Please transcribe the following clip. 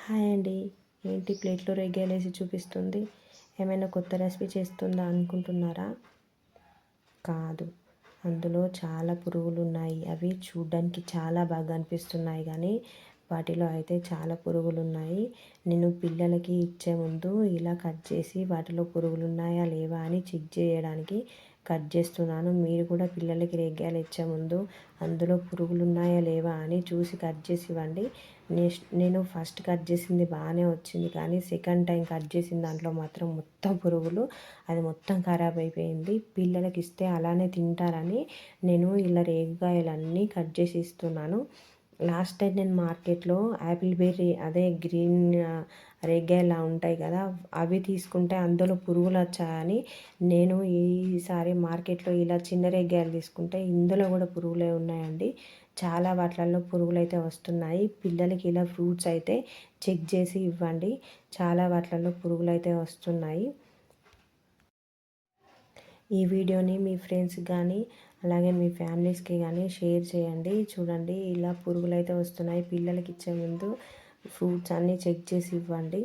Hi అండి. ఏంటి ప్లేట్‌లో రెగ్గాయలేసి చూపిస్తుంది? ఏమైనా కొత్త రెసిపీ చేస్తుందా అనుకుంటున్నారా? కాదు. అందులో చాలా పురుగులున్నాయి. అవి చూడ్డానికి చాలా బాగా అనిపిస్తున్నాయి కానీ వాటిలో అయితే చాలా పురుగులున్నాయి. నేను పిల్లలకి ఇచ్చే ముందు ఇలా కట్ చేసి వాటిలో పురుగులున్నాయా లేవా అని చెక్ చేయడానికి కట్ చేస్తున్నాను. మీరు కూడా పిల్లలకి రెగ్గాయలు ఇచ్చే ముందు అందులో పురుగులున్నాయా లేవా అని చూసి కట్ చేసి ఇవ్వండి. నేను ఫస్ట్ కట్ చేసింది బాగానే వచ్చింది కానీ సెకండ్ టైం కట్ చేసిన దాంట్లో మాత్రం మొత్తం పురుగులు, అది మొత్తం ఖరాబ్ అయిపోయింది. పిల్లలకి ఇస్తే అలానే తింటారని నేను ఇలా రేగుకాయలన్నీ కట్ చేసి ఇస్తున్నాను. లాస్ట్ టైం నేను మార్కెట్లో యాపిల్ బెర్రీ అదే గ్రీన్ రేగ్గాయలా ఉంటాయి కదా, అవి తీసుకుంటే అందులో పురుగులు వచ్చాయని నేను ఈసారి మార్కెట్లో ఇలా చిన్న రేగ్గాయలు తీసుకుంటే ఇందులో కూడా పురుగులే ఉన్నాయండి. చాలా వాటిలలో పురుగులు అయితే వస్తున్నాయి. పిల్లలకి ఇలా ఫ్రూట్స్ అయితే చెక్ చేసి ఇవ్వండి. చాలా వాటిలలో పురుగులు అయితే వస్తున్నాయి. ఈ వీడియోని మీ ఫ్రెండ్స్కి కానీ అలాగే మీ ఫ్యామిలీస్కి కానీ షేర్ చేయండి. చూడండి ఇలా పురుగులు అయితే వస్తున్నాయి. పిల్లలకి ఇచ్చే ముందు ఫ్రూట్స్ అన్నీ చెక్ చేసి ఇవ్వండి.